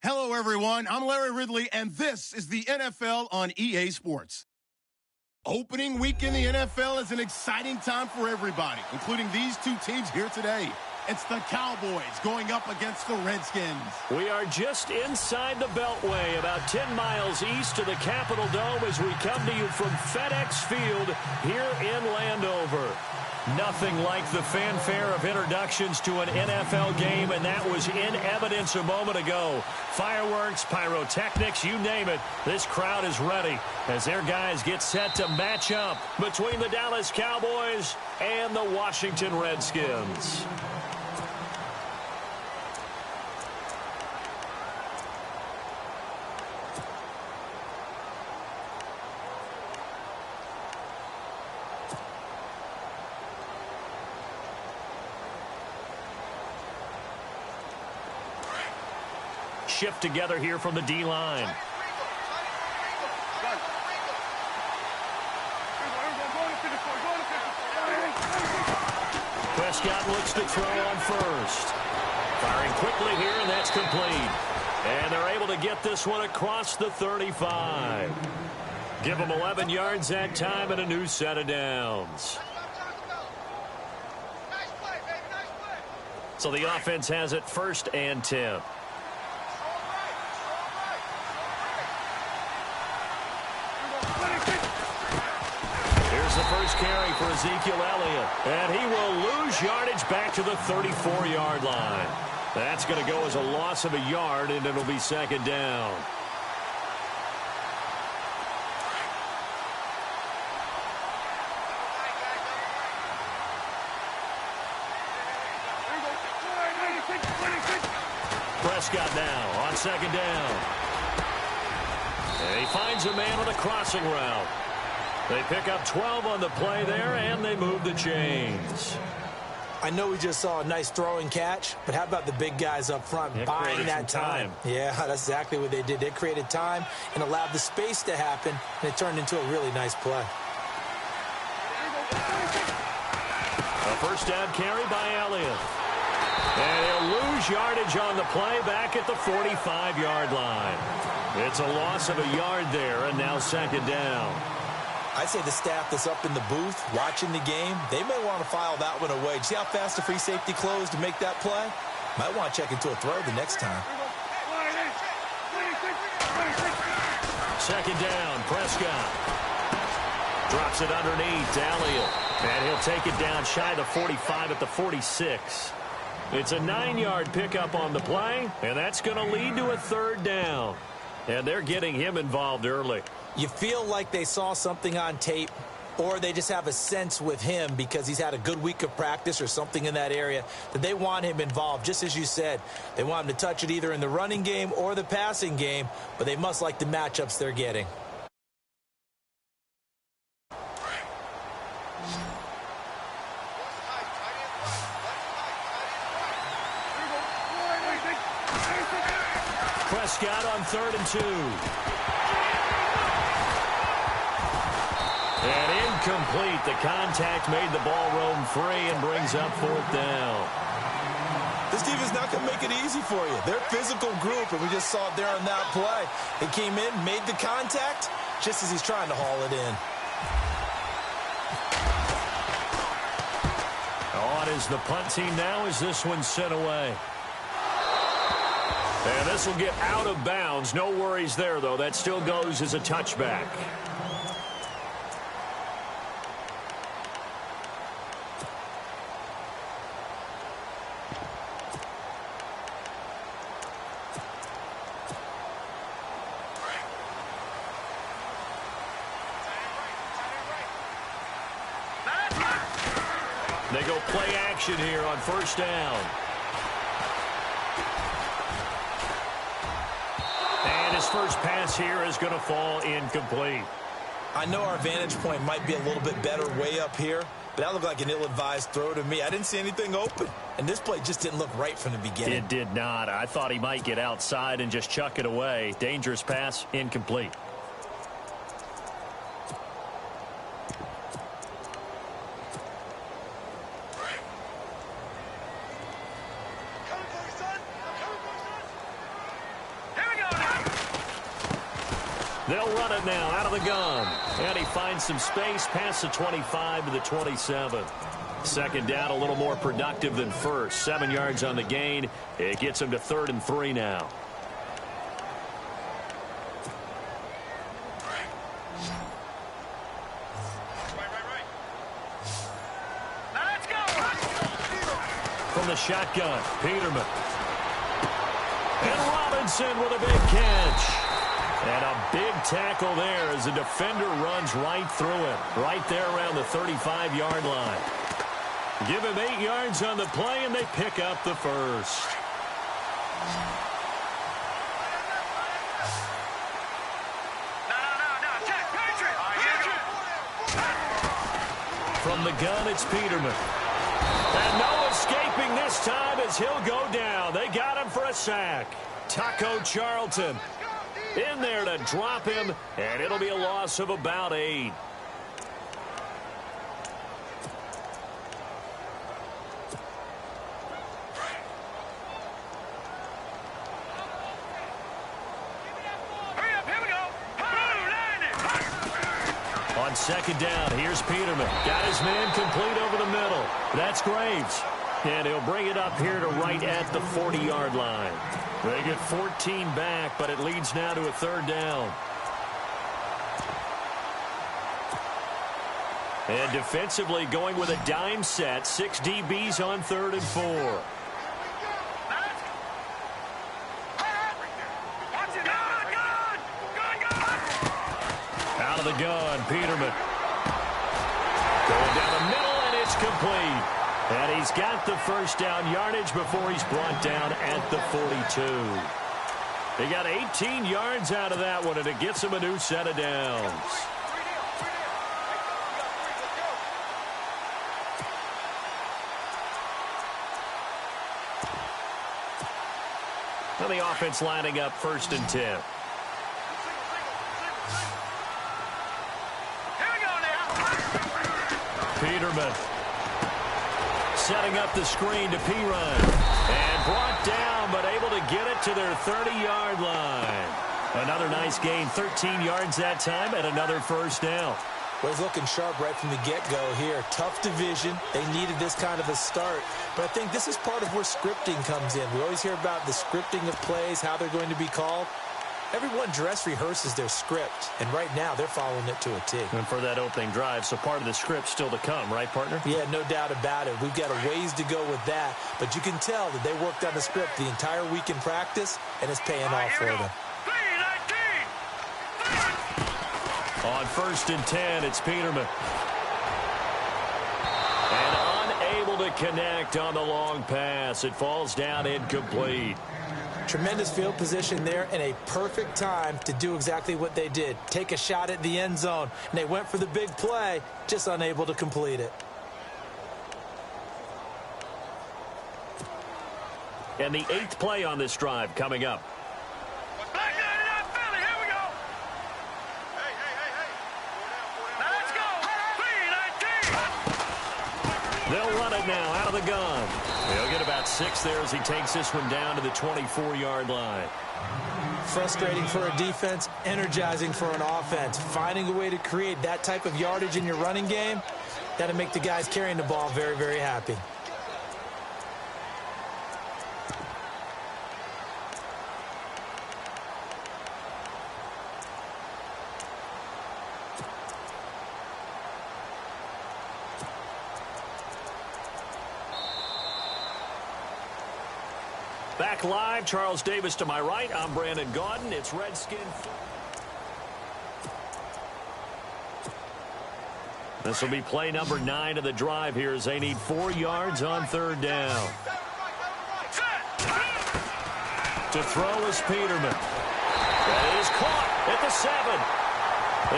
Hello, everyone. I'm Larry Ridley, and this is the NFL on EA Sports. Opening week in the NFL is an exciting time for everybody, including these two teams here today. It's the Cowboys going up against the Redskins. We are just inside the Beltway, about 10 miles east of the Capitol Dome as we come to you from FedEx Field here in Landover. Nothing like the fanfare of introductions to an NFL game, and that was in evidence a moment ago. Fireworks, pyrotechnics, you name it. This crowd is ready as their guys get set to match up between the Dallas Cowboys and the Washington Redskins. Shift together here from the D-line. Prescott looks to throw on first. Firing quickly here, and that's complete. And they're able to get this one across the 35. Give them 11 yards that time and a new set of downs. So the offense has it 1st and 10. First carry for Ezekiel Elliott, and he will lose yardage back to the 34-yard line. That's going to go as a loss of a yard, and it'll be 2nd down. Prescott now on 2nd down. And he finds a man on the crossing route. They pick up 12 on the play there, and they move the chains. I know we just saw a nice throwing catch, but how about the big guys up front buying that time? Yeah, that's exactly what they did. They created time and allowed the space to happen, and it turned into a really nice play. A first down carry by Elliott. And he'll lose yardage on the play back at the 45-yard line. It's a loss of a yard there, and now 2nd down. I'd say the staff that's up in the booth watching the game, they may want to file that one away. See how fast the free safety closed to make that play? Might want to check into a throw the next time. 2nd down, Prescott. Drops it underneath to Elliott. And he'll take it down shy of the 45 at the 46. It's a 9-yard pickup on the play, and that's going to lead to a 3rd down. And they're getting him involved early. You feel like they saw something on tape, or they just have a sense with him because he's had a good week of practice or something in that area that they want him involved. Just as you said, they want him to touch it either in the running game or the passing game, but they must like the matchups they're getting. Prescott on 3rd and 2. And incomplete. The contact made the ball roam free and brings up 4th down. This defense not going to make it easy for you. They're a physical group, and we just saw it there on that play. They came in, made the contact, just as he's trying to haul it in. On is the punt team now as this one's sent away. And this will get out of bounds. No worries there, though. That still goes as a touchback. They go play action here on 1st down. And his first pass here is going to fall incomplete. I know our vantage point might be a little bit better way up here, but that looked like an ill-advised throw to me. I didn't see anything open, and this play just didn't look right from the beginning. It did not. I thought he might get outside and just chuck it away. Dangerous pass, incomplete. They'll run it now out of the gun. And he finds some space past the 25 to the 27. Second down, a little more productive than first. 7 yards on the gain. It gets him to 3rd and 3 now. From the shotgun, Peterman. And Robinson with a big catch. And a big tackle there as the defender runs right through him. Right there around the 35-yard line. Give him 8 yards on the play, and they pick up the first. From the gun, it's Peterman. And no escaping this time as he'll go down. They got him for a sack. Taco Charlton in there to drop him, and it'll be a loss of about 8. On second down, here's Peterman. Got his man complete over the middle. That's Graves. And he'll bring it up here to right at the 40-yard line. They get 14 back, but it leads now to a 3rd down. And defensively going with a dime set. 6 DBs on 3rd and 4. Out of the gun, Peterman. Going down the middle, and it's complete. And he's got the first down yardage before he's brought down at the 42. He got 18 yards out of that one, and it gets him a new set of downs. Now the offense lining up 1st and 10. Peterman setting up the screen to Perine. And brought down, but able to get it to their 30-yard line. Another nice gain, 13 yards that time, and another first down. Well, he's looking sharp right from the get-go here. Tough division. They needed this kind of a start. But I think this is part of where scripting comes in. We always hear about the scripting of plays, how they're going to be called. Everyone dress rehearses their script, and right now they're following it to a T. And for that opening drive, so part of the script still to come, right, partner? Yeah, no doubt about it. We've got a ways to go with that, but you can tell that they worked on the script the entire week in practice, and it's paying off for them. On 1st and 10, it's Peterman. And unable to connect on the long pass. It falls down incomplete. Tremendous field position there and a perfect time to do exactly what they did. Take a shot at the end zone. And they went for the big play, just unable to complete it. And the 8th play on this drive coming up. They'll run it now out of the gun. They'll get about 6 there as he takes this one down to the 24-yard line. Frustrating for a defense, energizing for an offense. Finding a way to create that type of yardage in your running game, that'll make the guys carrying the ball very, very happy. Back live, Charles Davis to my right. I'm Brandon Gaudin. It's Redskin. This will be play number 9 of the drive here as they need 4 yards on 3rd down. To throw is Peterman. That is caught at the 7.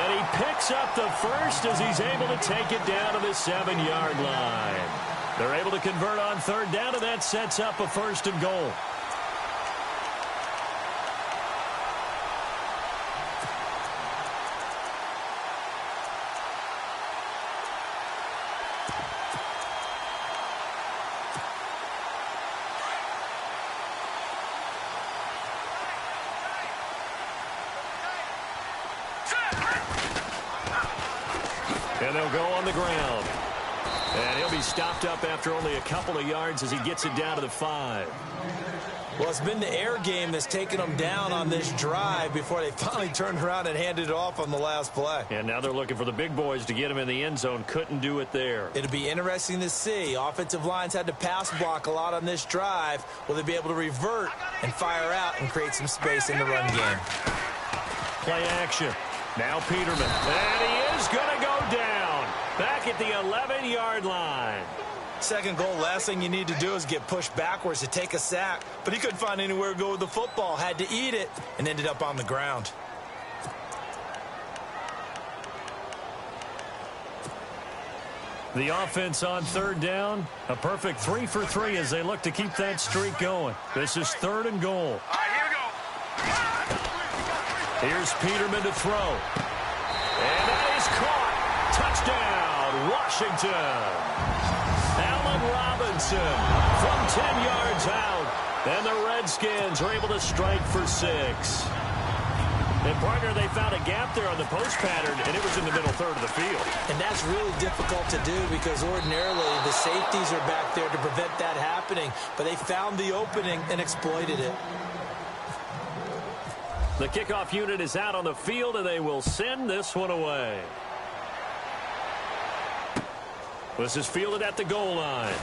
And he picks up the first as he's able to take it down to the 7-yard line. They're able to convert on 3rd down, and that sets up a 1st and goal. And they'll go on the ground. And he'll be stopped up after only a couple of yards as he gets it down to the 5. Well, it's been the air game that's taken them down on this drive before they finally turned around and handed it off on the last play. And now they're looking for the big boys to get him in the end zone. Couldn't do it there. It'll be interesting to see. Offensive lines had to pass block a lot on this drive. Will they be able to revert and fire out and create some space in the run game? Play action. Now Peterman. And he is going to go down. Back at the 11-yard line. Second goal, last thing you need to do is get pushed backwards to take a sack. But he couldn't find anywhere to go with the football. Had to eat it and ended up on the ground. The offense on third down. A perfect 3 for 3 as they look to keep that streak going. This is 3rd and goal. All right, here we go. Here's Peterman to throw. And that is caught. Touchdown, Washington. Allen Robinson from 10 yards out. And the Redskins are able to strike for 6. And, partner, they found a gap there on the post pattern, and it was in the middle third of the field. And that's really difficult to do because ordinarily the safeties are back there to prevent that happening. But they found the opening and exploited it. The kickoff unit is out on the field, and they will send this one away. This is fielded at the goal line.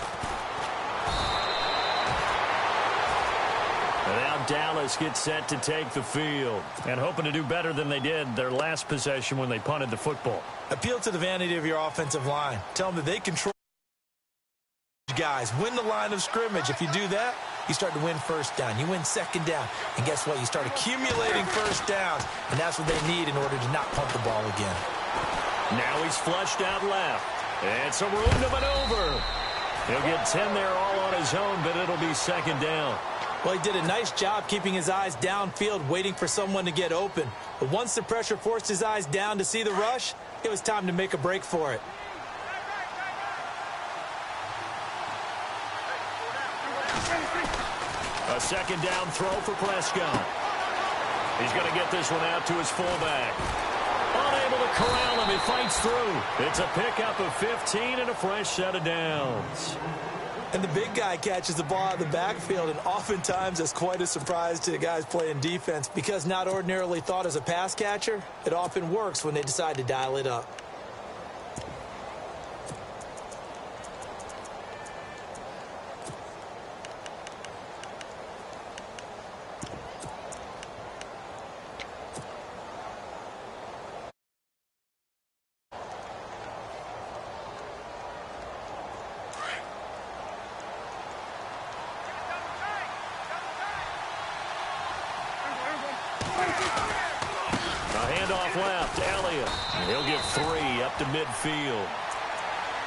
And now Dallas gets set to take the field. And hoping to do better than they did their last possession when they punted the football. Appeal to the vanity of your offensive line. Tell them that they control guys. Win the line of scrimmage. If you do that, you start to win first down. You win second down. And guess what? You start accumulating first downs. And that's what they need in order to not punt the ball again. Now he's flushed out left. And some room to maneuver. He'll get 10 there all on his own, but it'll be second down. Well, he did a nice job keeping his eyes downfield, waiting for someone to get open. But once the pressure forced his eyes down to see the rush, it was time to make a break for it. A second down throw for Prescott. He's going to get this one out to his fullback. Unable to corral him. He fights through. It's a pickup of 15 and a fresh set of downs. And the big guy catches the ball out of the backfield, and oftentimes that's quite a surprise to the guys playing defense because not ordinarily thought as a pass catcher, it often works when they decide to dial it up. He'll get 3 up to midfield.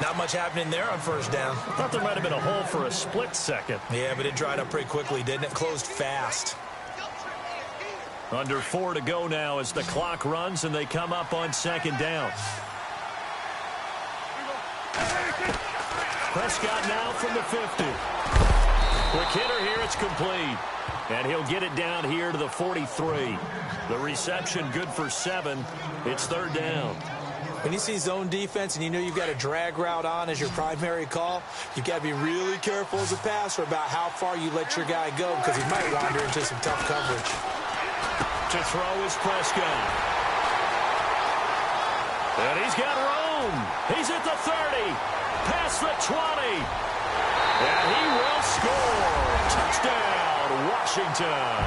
Not much happening there on first down. Thought there might have been a hole for a split second. Yeah, but it dried up pretty quickly, didn't it? Closed fast. Under 4 to go now as the clock runs and they come up on second down. Prescott now from the 50. Quick hitter here, it's complete. And he'll get it down here to the 43. The reception good for 7. It's third down. When you see zone defense and you know you've got a drag route on as your primary call, you've got to be really careful as a passer about how far you let your guy go because he might wander into some tough coverage. To throw is Prescott. And he's got room. He's at the 30. Past the 20. And he will score. Touchdown, Washington.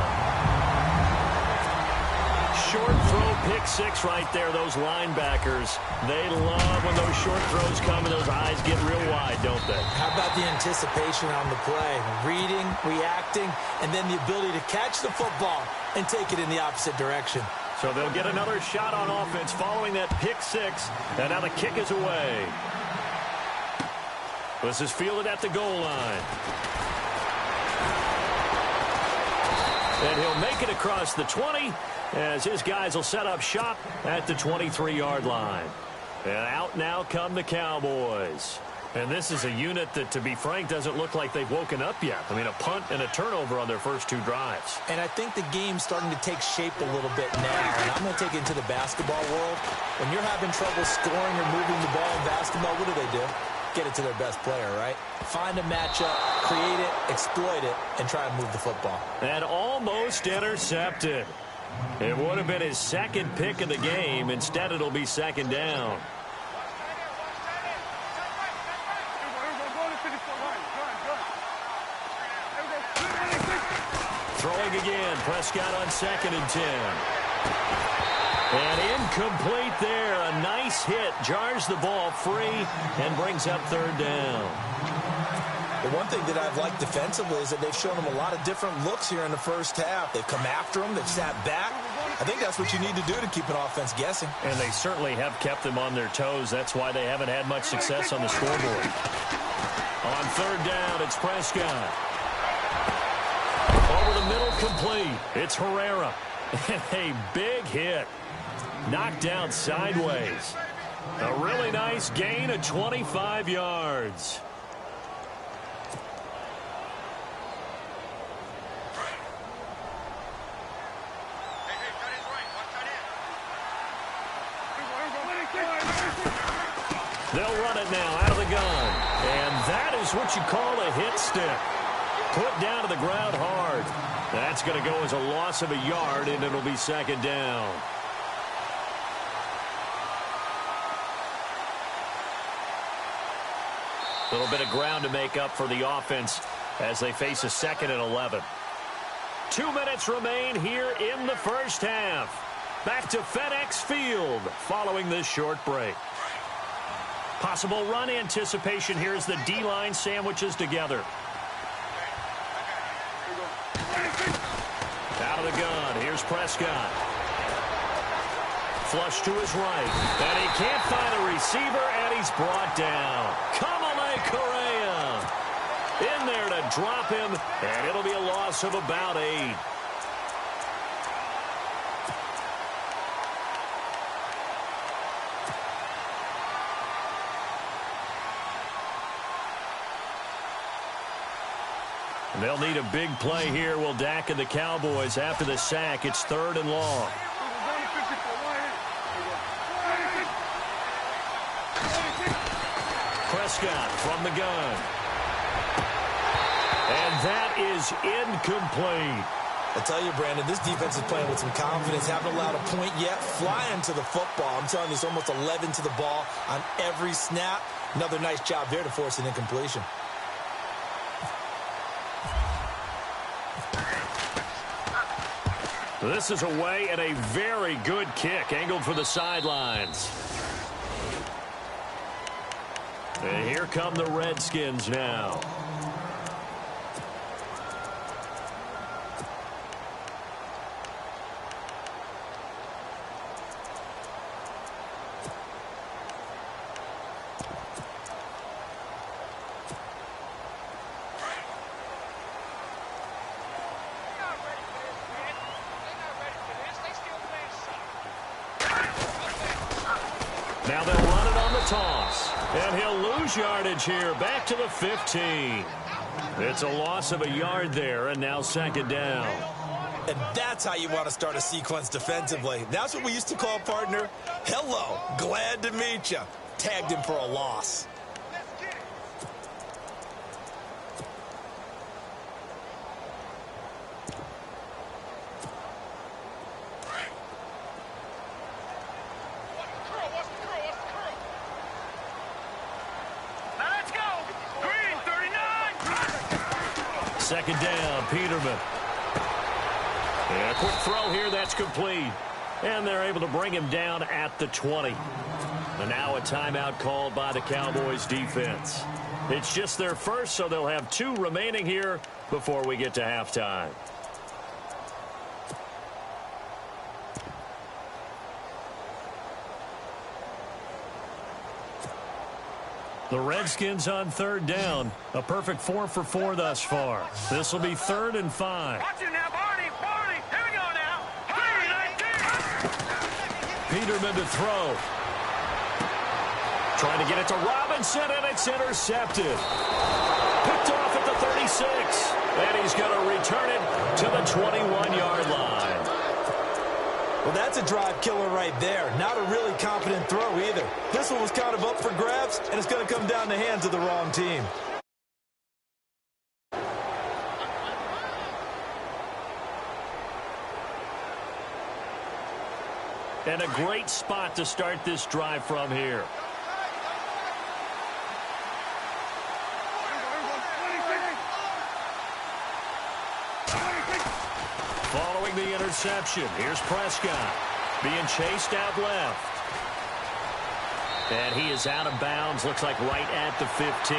Short throw, pick 6 right there. Those linebackers, they love when those short throws come and those eyes get real wide, don't they? How about the anticipation on the play? Reading, reacting, and then the ability to catch the football and take it in the opposite direction. So they'll get another shot on offense following that pick 6, and now the kick is away. This is fielded at the goal line. And he'll make it across the 20 as his guys will set up shop at the 23-yard line. And out now come the Cowboys. And this is a unit that, to be frank, doesn't look like they've woken up yet. I mean, a punt and a turnover on their first 2 drives. And I think the game's starting to take shape a little bit now. And I'm going to take it into the basketball world. When you're having trouble scoring or moving the ball in basketball, what do? Get it to their best player, right? Find a matchup, create it, exploit it, and try to move the football. And almost intercepted. It would have been his second pick of the game. Instead, it'll be second down. Throwing again. Prescott on 2nd and 10. And incomplete there. A nice hit. Jars the ball free and brings up 3rd down. The one thing that I've liked defensively is that they've shown him a lot of different looks here in the first half. They've come after him. They've sat back. I think that's what you need to do to keep an offense guessing. And they certainly have kept them on their toes. That's why they haven't had much success on the scoreboard. On 3rd down, it's Prescott. Over the middle, complete. It's Herrera. A big hit. Knocked down sideways. A really nice gain of 25 yards. They'll run it now out of the gun. And that is what you call a hit stick. Put down to the ground hard. That's going to go as a loss of a yard, and it'll be 2nd down. A little bit of ground to make up for the offense as they face a 2nd and 11. 2 minutes remain here in the first half. Back to FedEx Field following this short break. Possible run anticipation here as the D-line sandwiches together. Out of the gun. Here's Prescott. Flush to his right. And he can't find a receiver, and he's brought down. Kamale Correa in there to drop him, and it'll be a loss of about 8. They'll need a big play here. Will Dak and the Cowboys after the sack. It's 3rd and long. Prescott from the gun. And that is incomplete. I tell you, Brandon, this defense is playing with some confidence. Haven't allowed a point yet. Flying to the football. I'm telling you, it's almost 11 to the ball on every snap. Another nice job there to force an incompletion. This is away and a very good kick angled for the sidelines. And here come the Redskins now. Now they'll run it on the toss. And he'll lose yardage here. Back to the 15. It's a loss of a yard there, and now 2nd down. And that's how you want to start a sequence defensively. That's what we used to call, partner, hello, glad to meet you. Tagged him for a loss. Second down, Peterman. And a quick throw here, that's complete. And they're able to bring him down at the 20. And now a timeout called by the Cowboys defense. It's just their first, so they'll have 2 remaining here before we get to halftime. The Redskins on 3rd down. A perfect 4 for 4 thus far. This will be 3rd and 5. Watch it now, Barney. Barney. Here we go now. Barney, 19. Peterman to throw. Trying to get it to Robinson, and it's intercepted. Picked off at the 36. And he's going to return it to the 21-yard line. Well, that's a drive killer right there. Not a really confident throw either. This one was kind of up for grabs, and it's going to come down the hands of the wrong team. And a great spot to start this drive from here. Following the interception, here's Prescott being chased out left. And he is out of bounds, looks like right at the 15.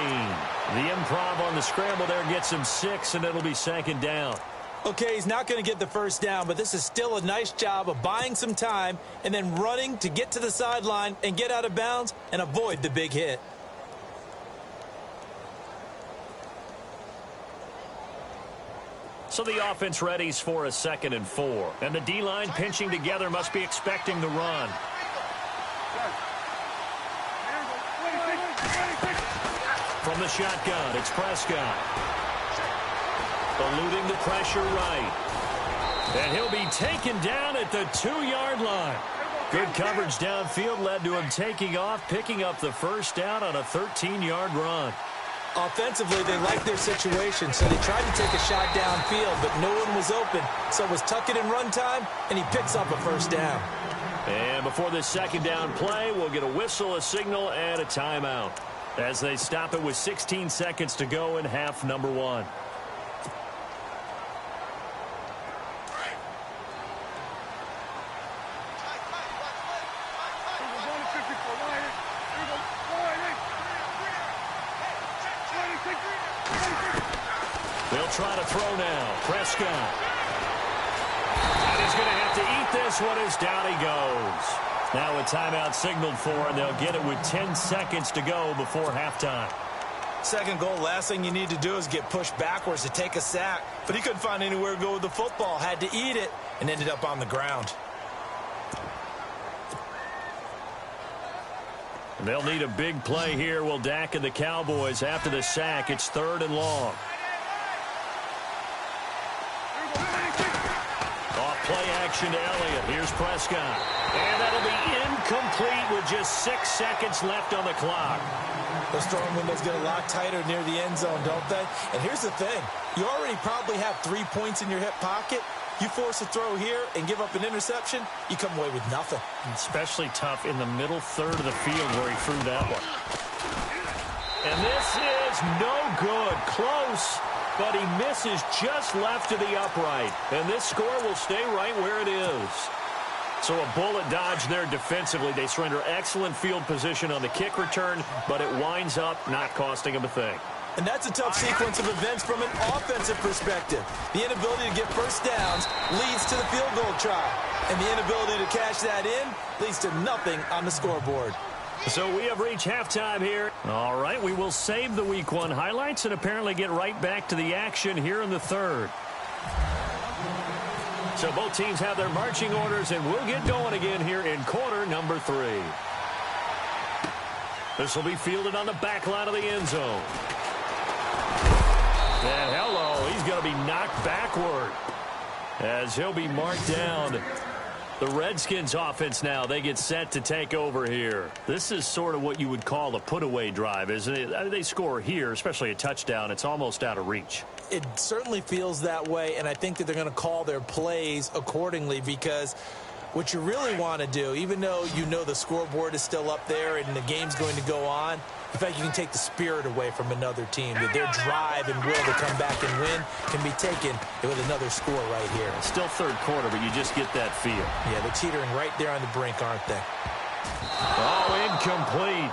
The improv on the scramble there gets him 6, and it'll be second down. Okay, he's not going to get the first down, but this is still a nice job of buying some time and then running to get to the sideline and get out of bounds and avoid the big hit. So the offense readies for a 2nd and 4. And the D-line pinching together must be expecting the run. From the shotgun, it's Prescott. Eluding the pressure right. And he'll be taken down at the 2-yard line. Good coverage downfield led to him taking off, picking up the first down on a 13-yard run. Offensively, they like their situation, so they tried to take a shot downfield, but no one was open. So it was tuck it and run time, and he picks up a first down. And before this second down play, we'll get a whistle, a signal, and a timeout as they stop it with 16 seconds to go in half number 1. They'll try to throw now. Prescott. And he's going to have to eat this one as down he goes. Now a timeout signaled for, and they'll get it with 10 seconds to go before halftime. Second goal, last thing you need to do is get pushed backwards to take a sack. But he couldn't find anywhere to go with the football. Had to eat it and ended up on the ground. They'll need a big play here. Will Dak and the Cowboys after the sack. It's 3rd and long. Off play action to Elliott. Here's Prescott. And that'll be incomplete with just 6 seconds left on the clock. Those throwing windows get a lot tighter near the end zone, don't they? And here's the thing. You already probably have 3 points in your hip pocket. You force a throw here and give up an interception, you come away with nothing. Especially tough in the middle third of the field where he threw that one. And this is no good. Close, but he misses just left to the upright. And this score will stay right where it is. So a bullet dodge there defensively. They surrender excellent field position on the kick return, but it winds up not costing them a thing. And that's a tough sequence of events from an offensive perspective. The inability to get first downs leads to the field goal try. And the inability to cash that in leads to nothing on the scoreboard. So we have reached halftime here. All right, we will save the Week 1 highlights and apparently get right back to the action here in the 3rd. So both teams have their marching orders, and we'll get going again here in quarter number 3. This will be fielded on the back line of the end zone. And hello, he's going to be knocked backward as he'll be marked down. The Redskins offense now, they get set to take over here. This is sort of what you would call a put-away drive, isn't it? I mean, they score here, especially a touchdown. It's almost out of reach. It certainly feels that way, and I think that they're going to call their plays accordingly because what you really want to do, even though you know the scoreboard is still up there and the game's going to go on, in fact, you can take the spirit away from another team. That their drive and will to come back and win can be taken with another score right here. Still 3rd quarter, but you just get that feel. Yeah, they're teetering right there on the brink, aren't they? Oh, incomplete.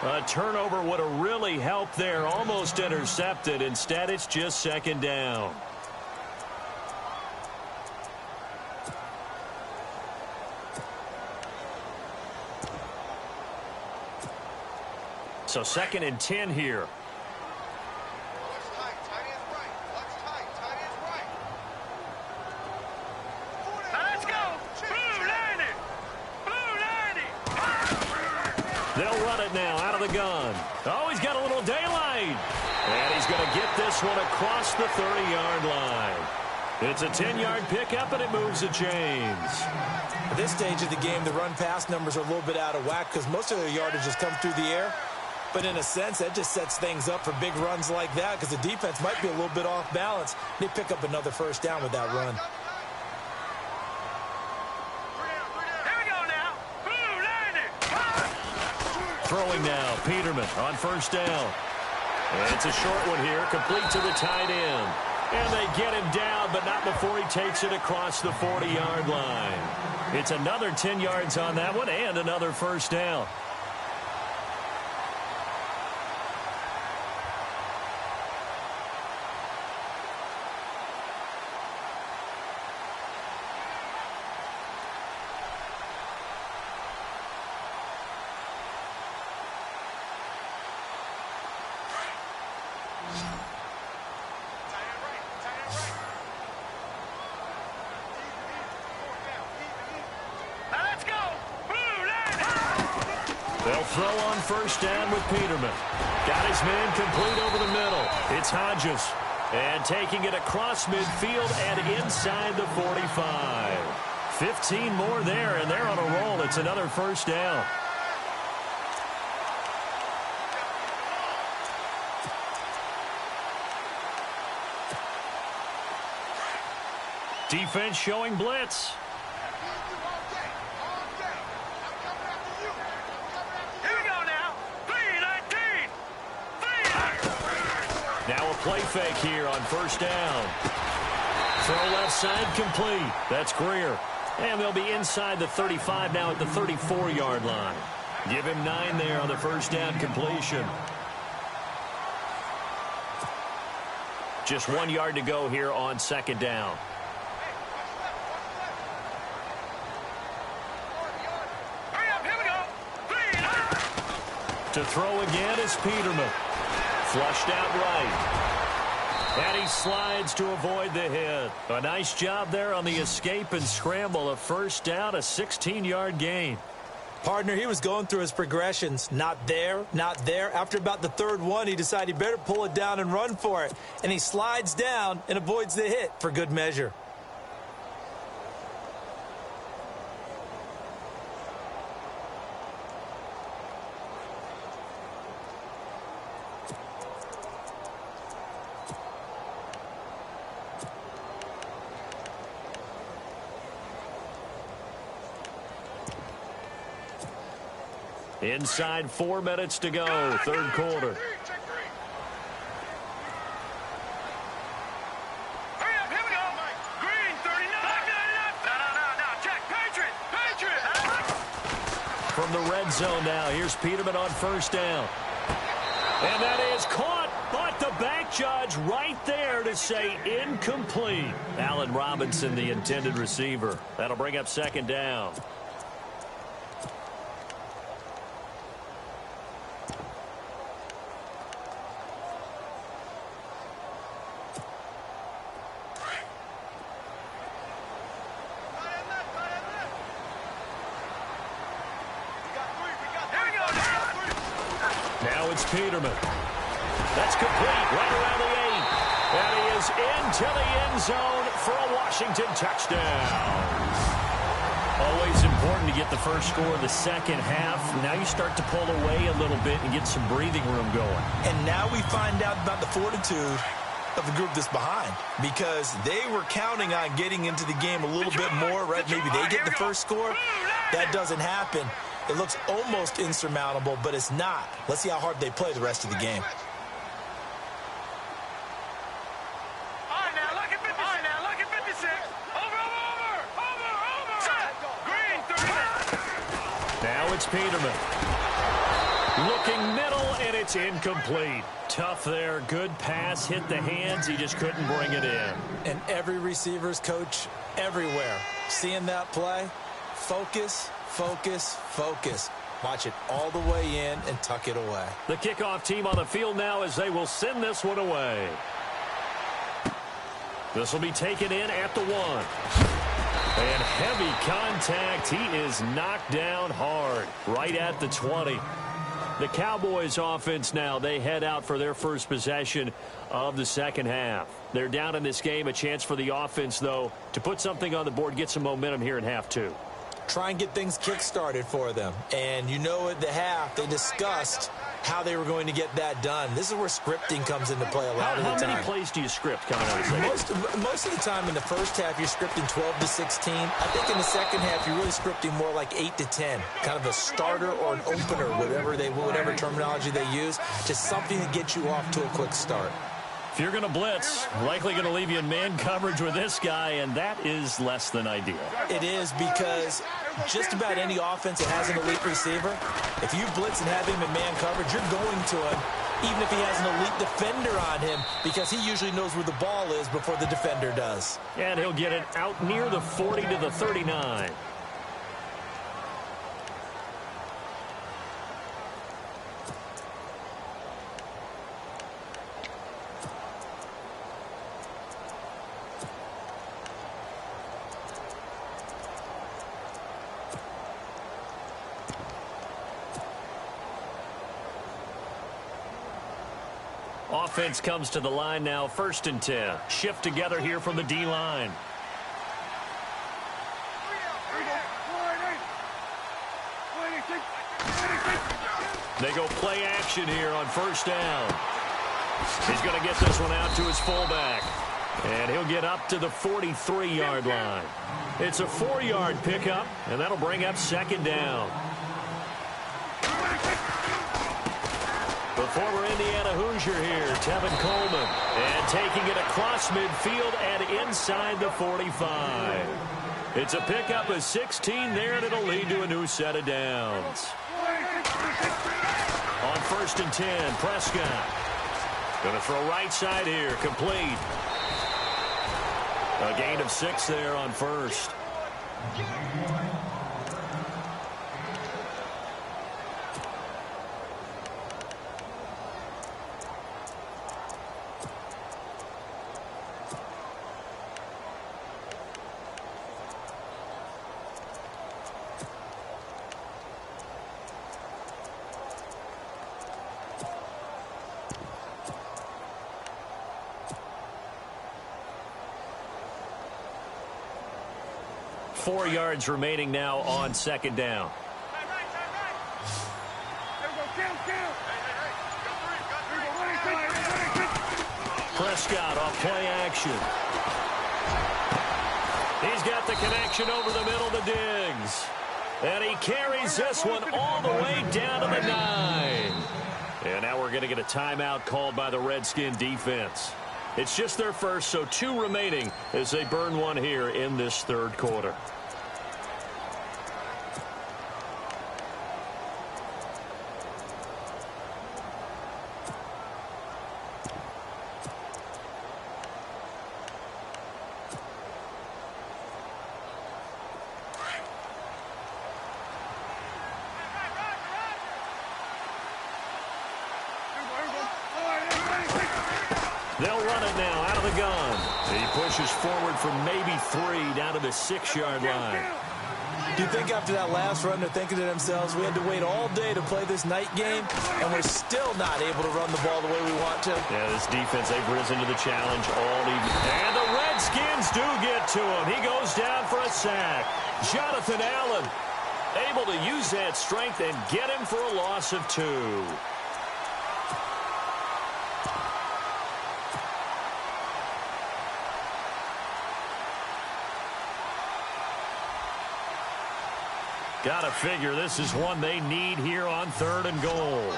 A turnover would have really helped there. Almost intercepted. Instead, it's just 2nd down. So 2nd and 10 here. They'll run it now out of the gun. Oh, he's got a little daylight. And he's going to get this one across the 30-yard line. It's a 10-yard pickup, and it moves the chains. At this stage of the game, the run-pass numbers are a little bit out of whack because most of their yardage has come through the air. But in a sense, that just sets things up for big runs like that because the defense might be a little bit off balance. They pick up another first down with that run. Here we go now. Blue landing. Throwing now, Peterman on first down. And it's a short one here, complete to the tight end. And they get him down, but not before he takes it across the 40-yard line. It's another 10 yards on that one and another first down. They'll throw on first down with Peterman. Got his man complete over the middle. It's Hodges. And taking it across midfield and inside the 45. 15 more there, and they're on a roll. It's another first down. Defense showing blitz. Now a play fake here on first down. Throw left side complete. That's Greer. And they'll be inside the 35 now at the 34-yard line. Give him 9 there on the first down completion. Just 1 yard to go here on second down. To throw again is Peterman. Flushed out right. And he slides to avoid the hit. A nice job there on the escape and scramble. A first down, a 16-yard gain. Partner, he was going through his progressions. Not there, not there. After about the third one, he decided he better pull it down and run for it. And he slides down and avoids the hit for good measure. Inside 4 minutes to go, third quarter. Hurry up, here we go. Green, 39. No, check. Patriot. From the red zone now, here's Peterman on first down. And that is caught, but the back judge right there to say incomplete. Allen Robinson, the intended receiver. That'll bring up second down. Now it's Peterman. That's complete right around the 8. And he is into the end zone for a Washington touchdown. Always important to get the first score of the second half. Now you start to pull away a little bit and get some breathing room going. And now we find out about the fortitude of the group that's behind, because they were counting on getting into the game a little bit more, right? Maybe they get the first score. That doesn't happen. It looks almost insurmountable, but it's not. Let's see how hard they play the rest of the game. All right, now look at 56. Over. Green, 30. Now it's Peterman. Looking middle, and it's incomplete. Tough there. Good pass. Hit the hands. He just couldn't bring it in. And every receiver's coach everywhere, seeing that play, focus, focus, focus. Watch it all the way in and tuck it away. The kickoff team on the field now as they will send this one away. This will be taken in at the 1. And heavy contact. He is knocked down hard right at the 20. The Cowboys offense now, they head out for their first possession of the second half. They're down in this game. A chance for the offense, though, to put something on the board, get some momentum here in half two. Try and get things kick-started for them. And you know at the half, they discussed how they were going to get that done. This is where scripting comes into play a lot of the time. How many plays do you script coming out of the second? Most of the time in the first half, you're scripting 12 to 16. I think in the second half, you're really scripting more like 8 to 10. Kind of a starter or an opener, whatever terminology they use. Just something to get you off to a quick start. If you're going to blitz, likely going to leave you in man coverage with this guy, and that is less than ideal. It is, because just about any offense that has an elite receiver, if you blitz and have him in man coverage, you're going to him, even if he has an elite defender on him, because he usually knows where the ball is before the defender does. And he'll get it out near the 40 to the 39. Offense comes to the line now, 1st and 10. Shift together here from the D-line. They go play action here on 1st down. He's going to get this one out to his fullback. And he'll get up to the 43-yard line. It's a 4-yard pickup, and that'll bring up 2nd down. The former Indiana Hoosier here, Tevin Coleman. And taking it across midfield and inside the 45. It's a pickup of 16 there, and it'll lead to a new set of downs. On 1st and 10, Prescott. Going to throw right side here, complete. A gain of 6 there on 1st. Four yards remaining now on 2nd down. Prescott off play action. He's got the connection over the middle to Diggs. And he carries this one all the way down to the 9. And now we're going to get a timeout called by the Redskin defense. It's just their first, so 2 remaining as they burn one here in this 3rd quarter. They'll run it now out of the gun. He pushes forward from maybe 3 down to the 6-yard line. Do you think after that last run they're thinking to themselves, we had to wait all day to play this night game, and we're still not able to run the ball the way we want to? Yeah, this defense, they've risen to the challenge all evening. And the Redskins do get to him. He goes down for a sack. Jonathan Allen able to use that strength and get him for a loss of 2. Got to figure this is one they need here on 3rd and goal.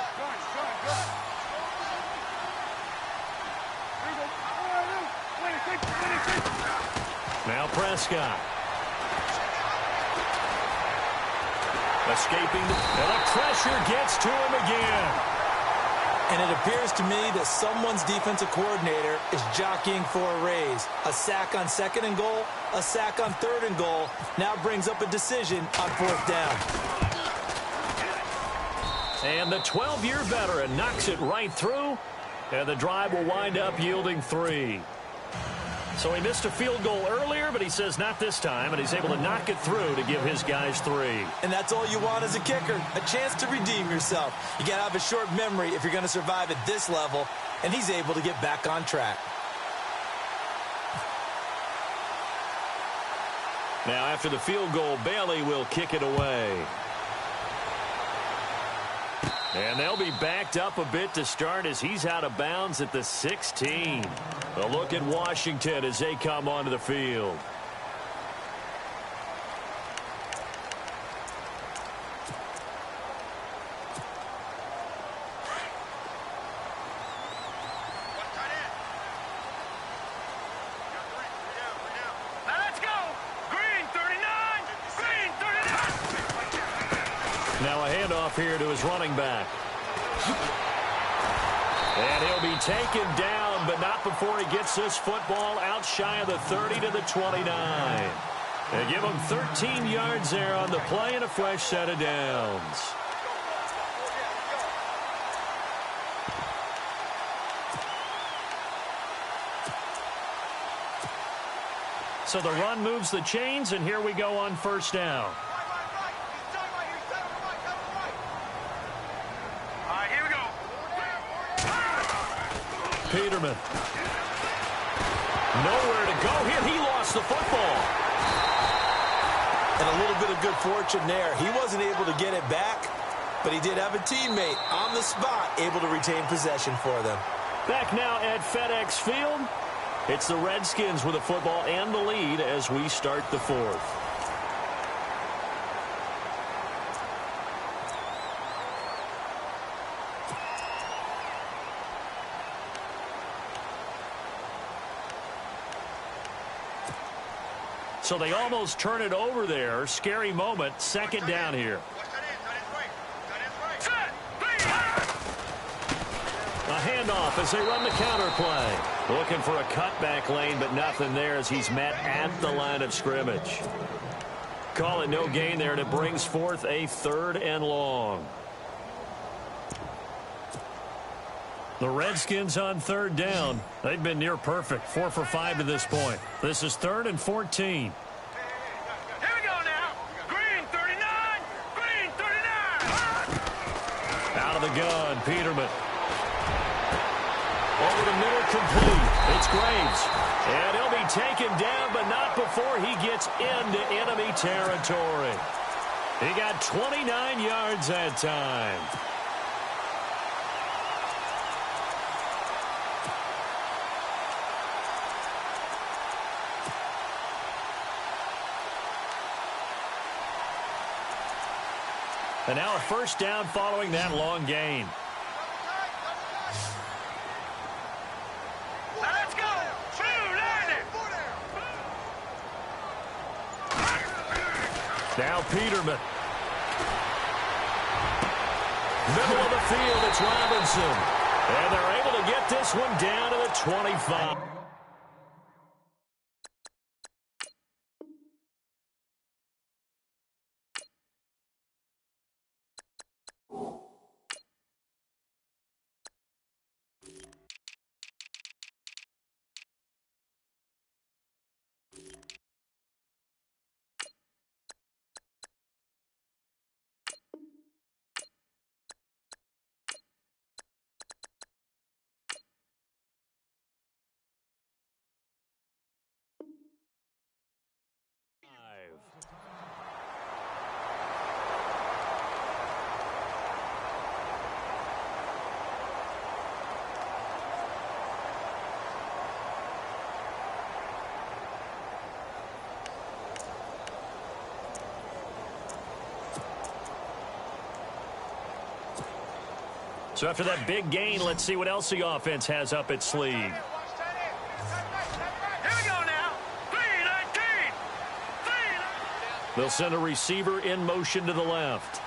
Now Prescott. Escaping, and the pressure gets to him again. And it appears to me that someone's defensive coordinator is jockeying for a raise. A sack on 2nd and goal, a sack on 3rd and goal, now brings up a decision on 4th down. And the 12-year veteran knocks it right through, and the drive will wind up yielding 3. So he missed a field goal earlier, but he says not this time, and he's able to knock it through to give his guys 3. And that's all you want as a kicker, a chance to redeem yourself. You got to have a short memory if you're going to survive at this level, and he's able to get back on track. Now, after the field goal, Bailey will kick it away. And they'll be backed up a bit to start as he's out of bounds at the 16. A look at Washington as they come onto the field. Now let's go. Green 39. Green 39. Now a handoff here to his running back. And he'll be taken down, but not before he gets this football out shy of the 30 to the 29. They give him 13 yards there on the play and a fresh set of downs. So the run moves the chains, and here we go on first down. All right, here we go. Peterman. Nowhere to go here. He lost the football. And a little bit of good fortune there. He wasn't able to get it back, but he did have a teammate on the spot able to retain possession for them. Back now at FedEx Field. It's the Redskins with the football and the lead as we start the fourth. So they almost turn it over there. Scary moment. Second down here. A handoff as they run the counter play. Looking for a cutback lane, but nothing there as he's met at the line of scrimmage. Call it no gain there, and it brings forth a 3rd and long. The Redskins on 3rd down. They've been near perfect, 4 for 5 to this point. This is 3rd and 14. Here we go now. Green 39. Green 39. Out of the gun, Peterman. Over the middle, complete. It's Graves. And he'll be taken down, but not before he gets into enemy territory. He got 29 yards that time. And now a first down following that long gain. Let's go. Now Peterman. Middle of the field, it's Robinson. And they're able to get this one down to the 25. So after that big gain, let's see what else the offense has up its sleeve. Here we go now. 3-19. They'll send a receiver in motion to the left.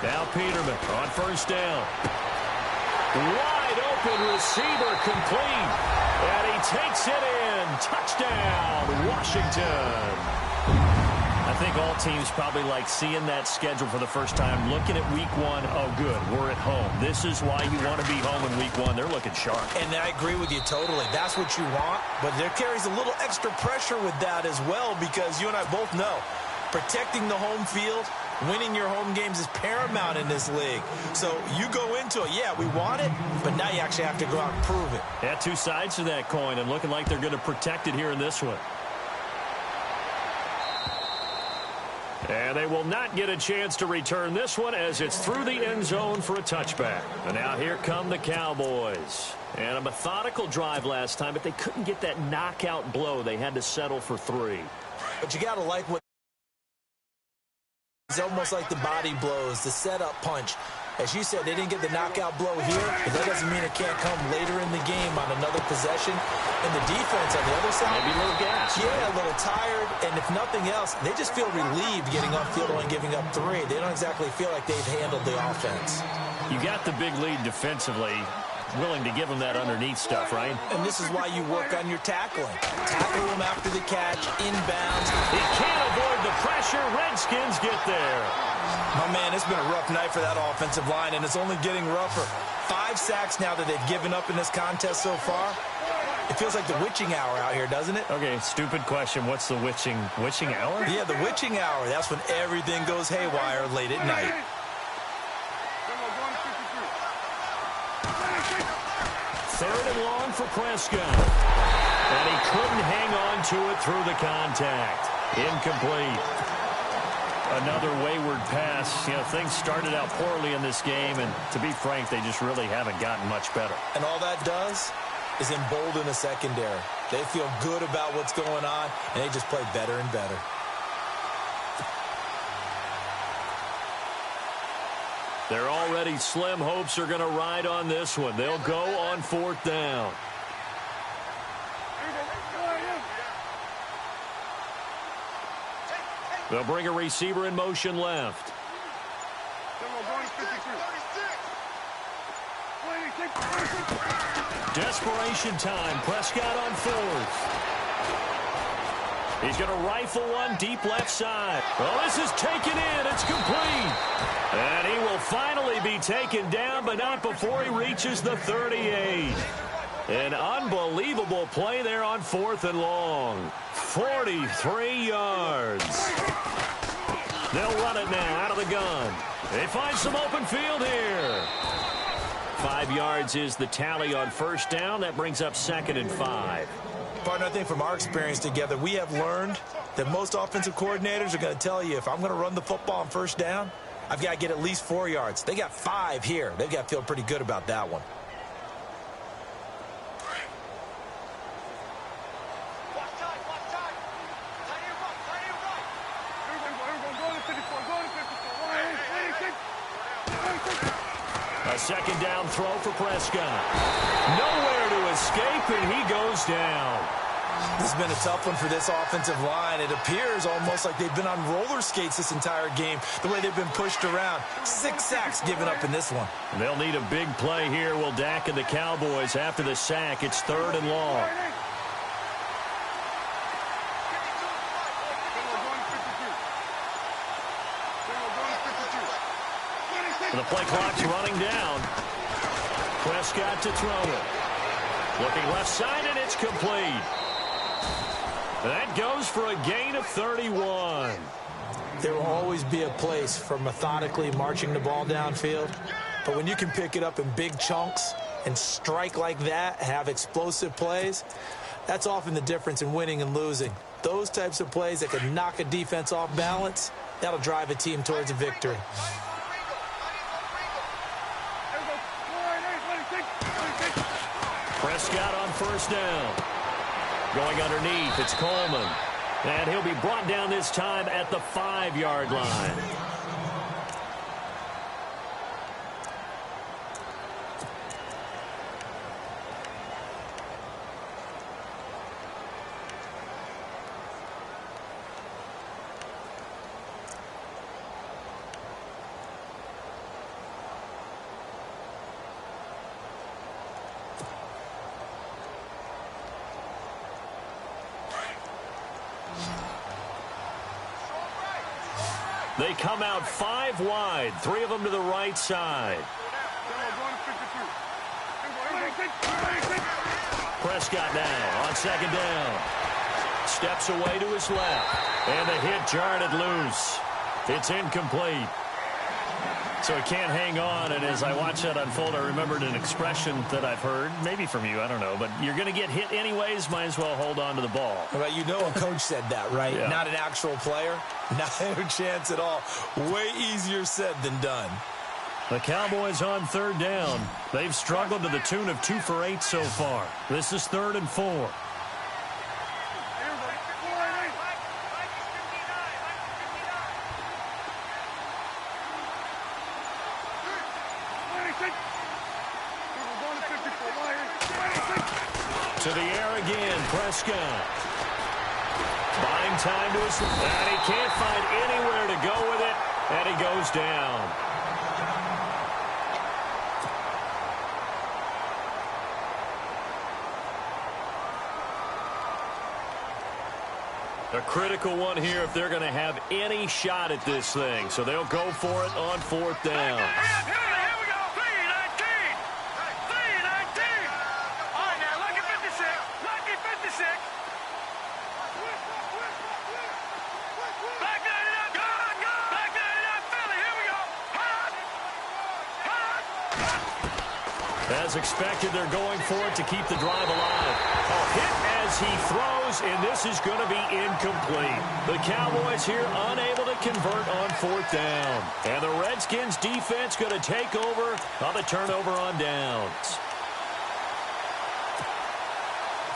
Now Peterman on first down. Wide open receiver complete. And he takes it in. Touchdown, Washington. A think all teams probably like seeing that schedule for the first time, looking at week one. Oh, good, we're at home. This is why you want to be home in week one. They're looking sharp. And I agree with you totally. That's what you want, but there carries a little extra pressure with that as well, because you and I both know protecting the home field, winning your home games is paramount in this league. So you go into it, yeah, we want it, but now you actually have to go out and prove it. Yeah, two sides to that coin, and looking like they're going to protect it here in this one. And they will not get a chance to return this one as it's through the end zone for a touchback. And now here come the Cowboys. And a methodical drive last time, but they couldn't get that knockout blow. They had to settle for 3. But you got to like what it's almost like the body blows, the setup punch. As you said, they didn't get the knockout blow here, but that doesn't mean it can't come later in the game on another possession. And the defense on the other side, maybe a little gas. Yeah, a little tired. And if nothing else, they just feel relieved getting off field and giving up 3. They don't exactly feel like they've handled the offense. You got the big lead defensively. Willing to give them that underneath stuff, right? And this is why you work on your tackling. Tackle them after the catch, inbounds. He can't avoid the pressure. Redskins get there. My man, it's been a rough night for that offensive line, and it's only getting rougher. 5 sacks now that they've given up in this contest so far. It feels like the witching hour out here, doesn't it? Okay, stupid question. What's the witching hour? Yeah, the witching hour. That's when everything goes haywire late at night. Third and long for Prescott. And he couldn't hang on to it through the contact. Incomplete. Another wayward pass. You know, things started out poorly in this game, and to be frank, they just really haven't gotten much better. And all that does is embolden the secondary. They feel good about what's going on, and they just play better and better. Their already slim hopes are going to ride on this one. They'll go on 4th down. They'll bring a receiver in motion left. Desperation time. Prescott on 4th. He's going to rifle one deep left side. Well, this is taken in. It's complete. And he will finally be taken down, but not before he reaches the 38. An unbelievable play there on 4th and long. 43 yards. They'll run it now out of the gun. They find some open field here. 5 yards is the tally on 1st down. That brings up 2nd and 5. Partner, I think from our experience together, we have learned that most offensive coordinators are going to tell you, if I'm going to run the football on 1st down, I've got to get at least 4 yards. They got 5 here. They've got to feel pretty good about that one. A 2nd down throw for Prescott. Nowhere to escape, and he goes down. This has been a tough one for this offensive line. It appears almost like they've been on roller skates this entire game, the way they've been pushed around. 6 sacks given up in this one. They'll need a big play here, will Dak and the Cowboys. After the sack, it's 3rd and long. The play clock's running down. Prescott to throw it. Looking left side, and it's complete. That goes for a gain of 31. There will always be a place for methodically marching the ball downfield. But when you can pick it up in big chunks and strike like that, have explosive plays, that's often the difference in winning and losing. Those types of plays that can knock a defense off balance, that'll drive a team towards a victory. Prescott on 1st down. Going underneath, it's Coleman. And he'll be brought down this time at the 5-yard line. They come out 5 wide, 3 of them to the right side. Prescott now on second down. Steps away to his left. And the hit jarred it loose. It's incomplete. So he can't hang on, and as I watched that unfold, I remembered an expression that I've heard, maybe from you, I don't know, but you're going to get hit anyways, might as well hold on to the ball. Well, you know a coach said that, right? Yeah. Not an actual player. Not a chance at all. Way easier said than done. The Cowboys on third down. They've struggled to the tune of 2 for 8 so far. This is 3rd and 4. To the air again, Prescott. Buying time to his... And he can't find anywhere to go with it, and he goes down. A critical one here if they're going to have any shot at this thing. So they'll go for it on 4th down. As expected, they're going for it to keep the drive alive. A hit as he throws, and this is going to be incomplete. The Cowboys here unable to convert on 4th down. And the Redskins defense going to take over on the turnover on downs.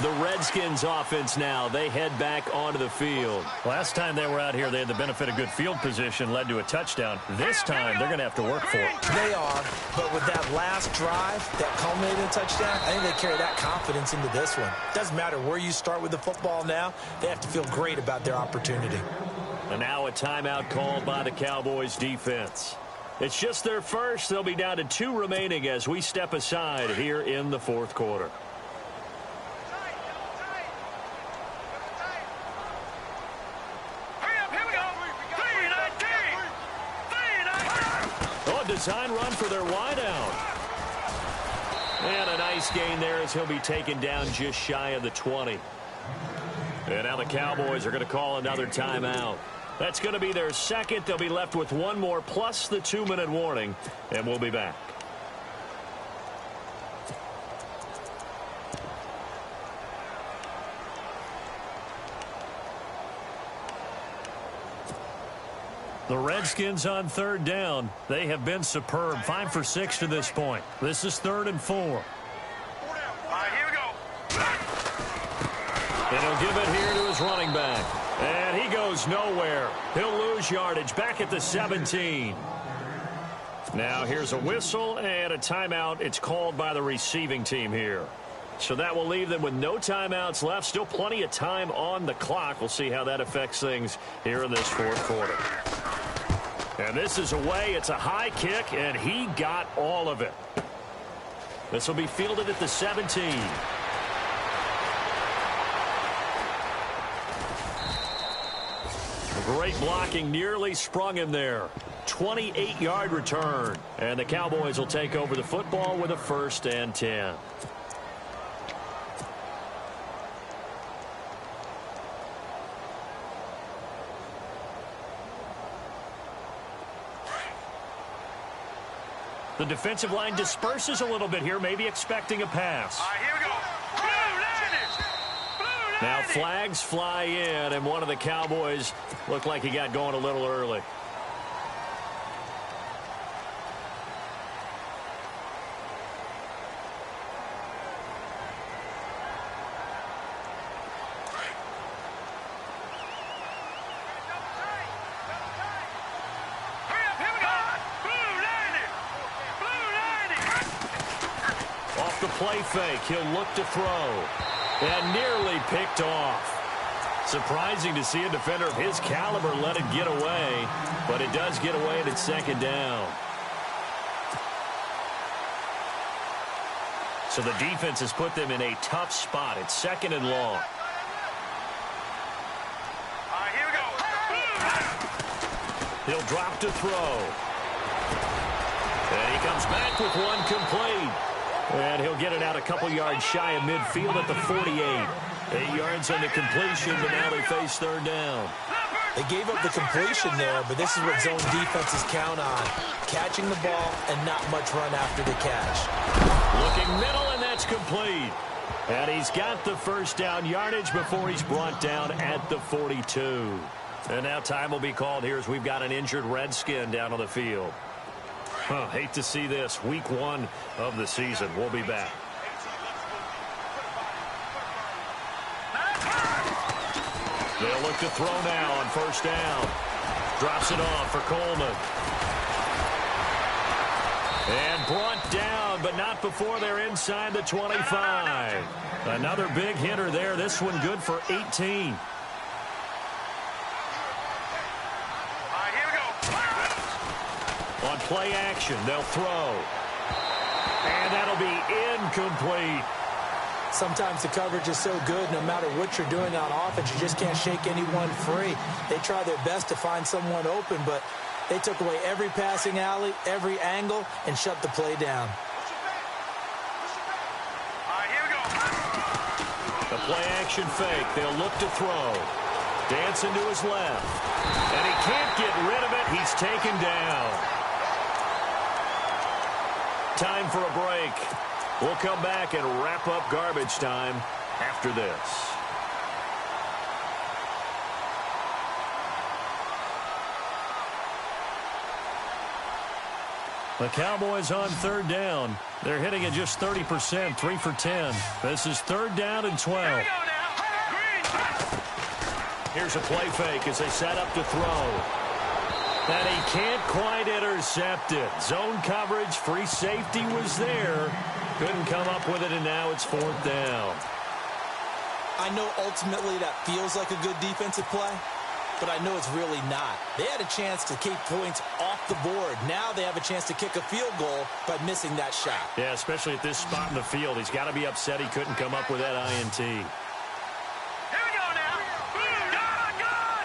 The Redskins offense now, they head back onto the field. Last time they were out here, they had the benefit of good field position, led to a touchdown. This time, they're going to have to work for it. They are, but with that last drive that culminated in a touchdown, I think they carry that confidence into this one. Doesn't matter where you start with the football now, they have to feel great about their opportunity. And now a timeout called by the Cowboys defense. It's just their first. They'll be down to 2 remaining as we step aside here in the 4th quarter. Design run for their wideout. And a nice gain there as he'll be taken down just shy of the 20. And now the Cowboys are going to call another timeout. That's going to be their second. They'll be left with 1 more plus the 2-minute warning, and we'll be back. The Redskins on 3rd down. They have been superb. 5 for 6 to this point. This is 3rd and 4. All right, here we go. And he'll give it here to his running back. And he goes nowhere. He'll lose yardage back at the 17. Now here's a whistle and a timeout. It's called by the receiving team here. So that will leave them with no timeouts left. Still plenty of time on the clock. We'll see how that affects things here in this 4th quarter. And this is away. It's a high kick, and he got all of it. This will be fielded at the 17. Great blocking, nearly sprung him there. 28-yard return. And the Cowboys will take over the football with a 1st and 10. The defensive line disperses a little bit here, maybe expecting a pass. All right, here we go. Blue Now flags fly in, and one of the Cowboys looked like he got going a little early. The play fake. He'll look to throw. And nearly picked off. Surprising to see a defender of his caliber let it get away. But it does get away and it's 2nd down. So the defense has put them in a tough spot. It's 2nd and long. He'll drop to throw. And he comes back with one complete. And he'll get it out a couple yards shy of midfield at the 48. 8 yards on the completion, but now they face third down. They gave up the completion there, but this is what zone defenses count on. Catching the ball and not much run after the catch. Looking middle, and that's complete. And he's got the first down yardage before he's brought down at the 42. And now time will be called here as we've got an injured Redskin down on the field. Hate to see this. Week 1 of the season. We'll be back. They'll look to throw now on first down. Drops it off for Coleman. And brought down, but not before they're inside the 25. Another big hitter there. This one good for 18. All right, here we go. On play action, they'll throw. And that'll be incomplete. Sometimes the coverage is so good, no matter what you're doing on offense, you just can't shake anyone free. They try their best to find someone open, but they took away every passing alley, every angle, and shut the play down. All right, here we go. The play action fake. They'll look to throw. Dancing to his left. And he can't get rid of it. He's taken down. Time for a break. We'll come back and wrap up garbage time after this. The Cowboys on third down. They're hitting at just 30%, 3 for 10. This is third down and 12. Here we go now. Green. Here's a play fake as they set up to throw. And he can't quite intercept it. Zone coverage, free safety was there. Couldn't come up with it, and now it's fourth down. I know ultimately that feels like a good defensive play, but I know it's really not. They had a chance to keep points off the board. Now they have a chance to kick a field goal by missing that shot. Yeah, especially at this spot in the field. He's got to be upset he couldn't come up with that INT. Here we go now. Gun.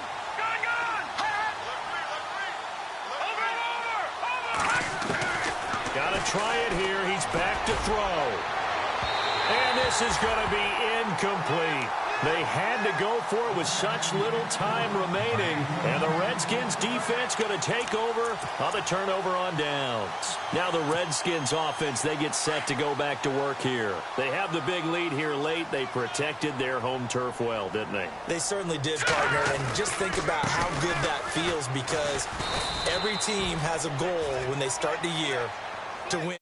Over. Got to try it here. He's back to throw. And this is going to be incomplete. They had to go for it with such little time remaining. And the Redskins defense going to take over on the turnover on downs. Now the Redskins offense, they get set to go back to work here. They have the big lead here late. They protected their home turf well, didn't they? They certainly did, partner. And just think about how good that feels, because every team has a goal when they start the year to win.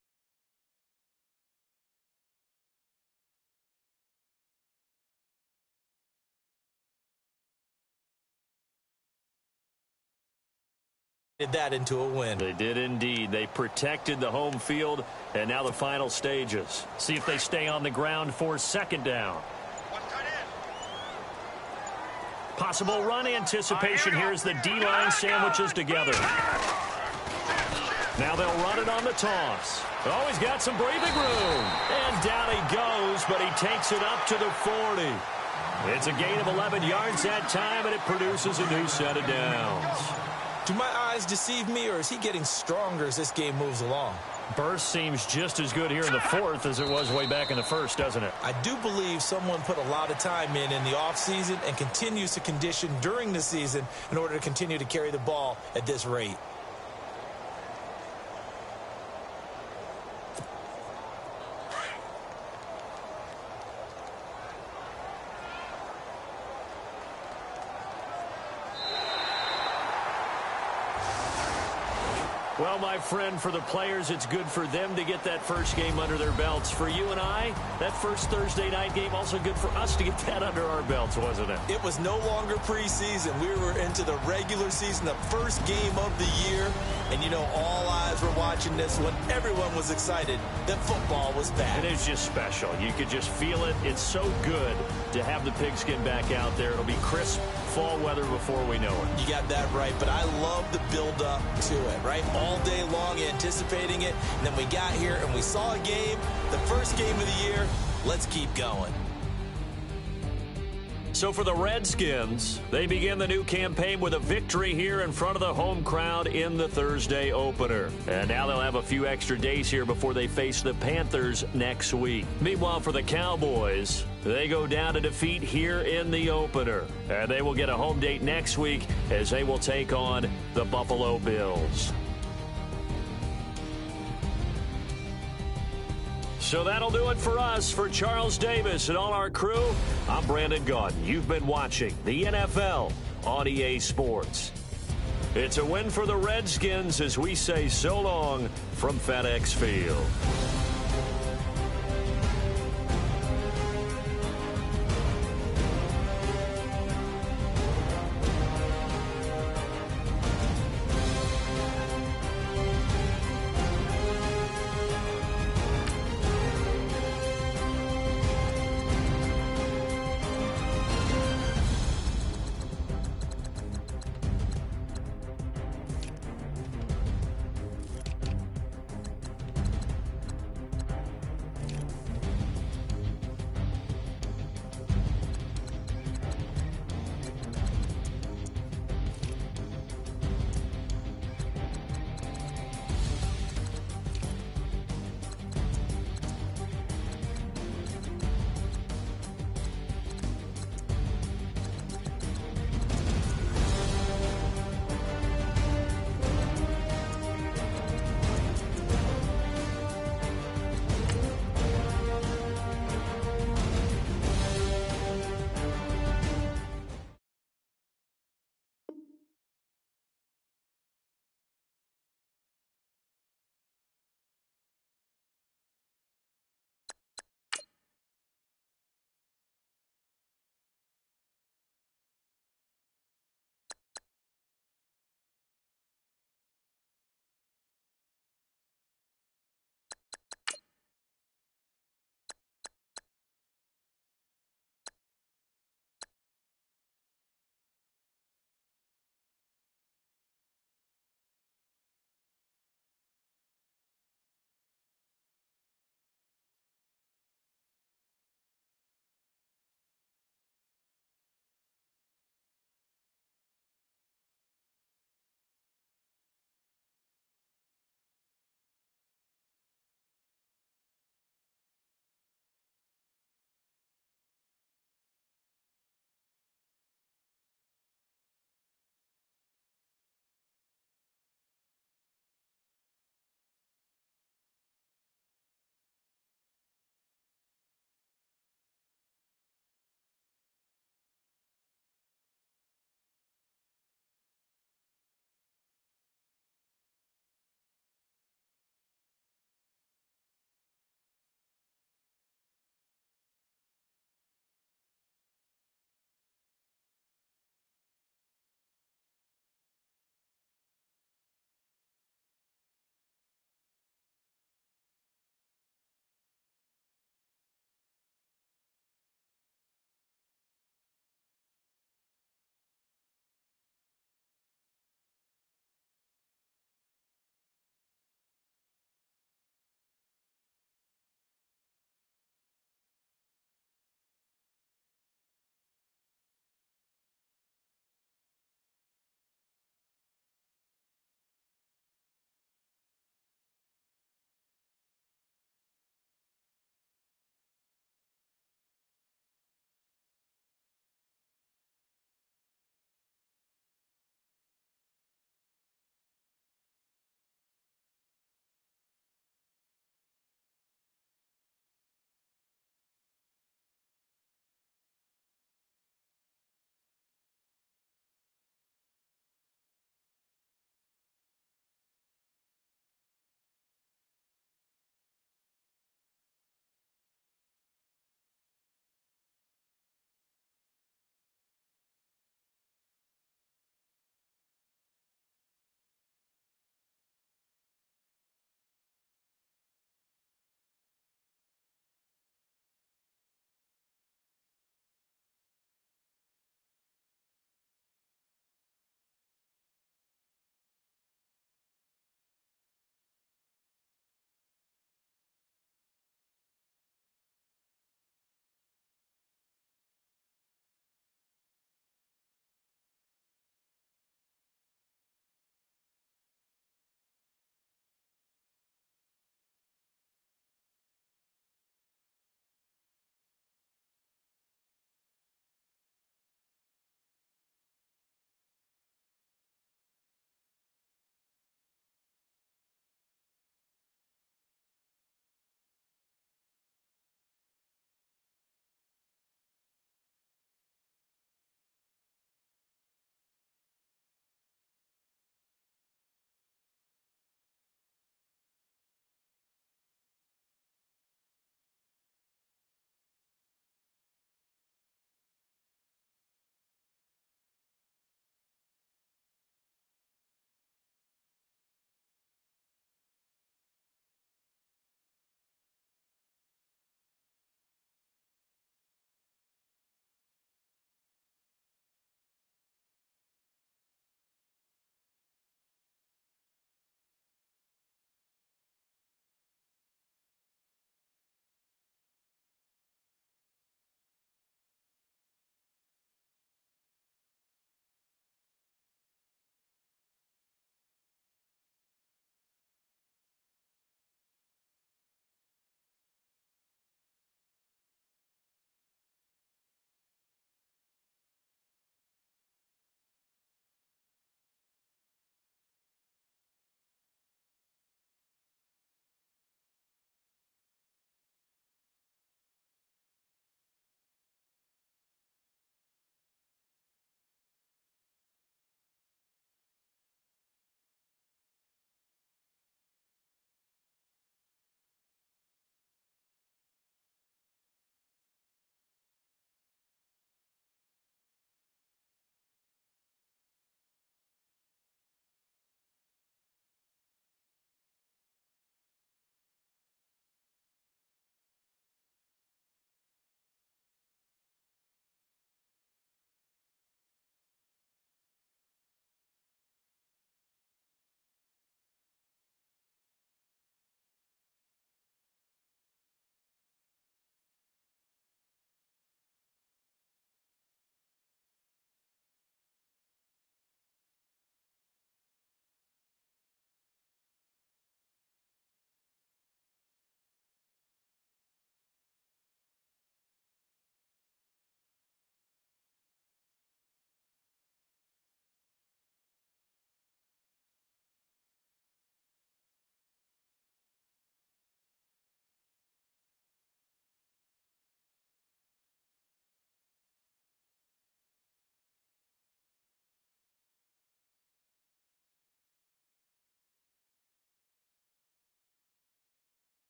That into a win. They did indeed. They protected the home field, and now the final stages. See if they stay on the ground for second down. Possible run anticipation here as the D-line sandwiches together. Now they'll run it on the toss. Oh, he's got some breathing room. And down he goes, but he takes it up to the 40. It's a gain of 11 yards that time, and it produces a new set of downs. Do my eyes deceive me, or is he getting stronger as this game moves along? Burst seems just as good here in the fourth as it was way back in the first, doesn't it? I do believe someone put a lot of time in the offseason and continues to condition during the season in order to continue to carry the ball at this rate. Well, my friend, for the players, it's good for them to get that first game under their belts. For you and I, that first Thursday night game, also good for us to get that under our belts, wasn't it? It was no longer preseason. We were into the regular season, the first game of the year. And, you know, all eyes were watching this when everyone was excited that football was back. It is just special. You could just feel it. It's so good to have the pigskin back out there. It'll be crisp fall weather before we know it. You got that right, but I love the build-up to it, right? All day long anticipating it, and then we got here and we saw a game, the first game of the year. Let's keep going. So for the Redskins, they begin the new campaign with a victory here in front of the home crowd in the Thursday opener. And now they'll have a few extra days here before they face the Panthers next week. Meanwhile, for the Cowboys, they go down to defeat here in the opener. And they will get a home date next week as they will take on the Buffalo Bills. So that'll do it for us. For Charles Davis and all our crew, I'm Brandon Gaudin. You've been watching the NFL on EA Sports. It's a win for the Redskins as we say so long from FedEx Field.